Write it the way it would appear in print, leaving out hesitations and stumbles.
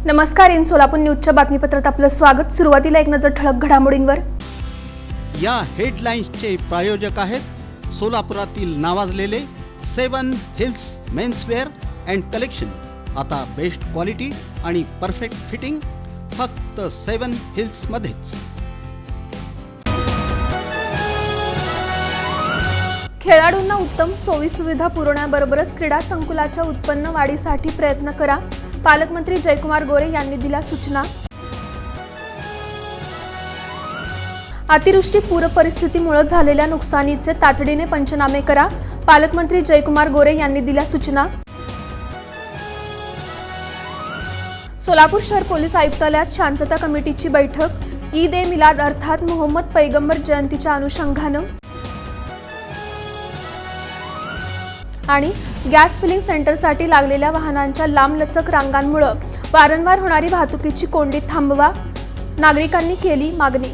नमस्कार, इन सोलापूर न्यूजच्या बातमीपत्रात आपलं स्वागत। सुरुवातीला एक नजर ठळक घडामोडींवर। या हेडलाईन्सचे प्रायोजक आहेत सोलापुरातील नावाजलेले 7 हिल्स मेन्सवेअर अँड कलेक्शन। आता बेस्ट क्वालिटी आणि परफेक्ट फिटिंग फक्त 7 हिल्स मध्येच। खेळाडूंना उत्तम सोयी सुविधा पुरवण्याबरोबरच क्रीडा संकुलाच्या उत्पन्न वाढीसाठी प्रयत्न करा, पालकमंत्री जयकुमार गोरे यांनी दिल्या सूचना। अतिवृष्टी पूर परिस्थितीमुळे झालेल्या नुकसानीचे तातडीने पंचनामे करा, पालकमंत्री जयकुमार गोरे यांनी दिल्या सूचना। सोलापूर शहर पोलीस आयुक्तालयात शांतता कमिटीची बैठक। ईद ए मिलाद अर्थात मोहम्मद पैगंबर जयंतीच्या अनुषंगाने आणि गॅस फिलिंग सेंटरसाठी लागलेल्या वाहनांच्या लांबलचक रांगांमुळे वारंवार होणारी वाहतुकीची कोंडी थांबवा, नागरिकांनी केली मागणी।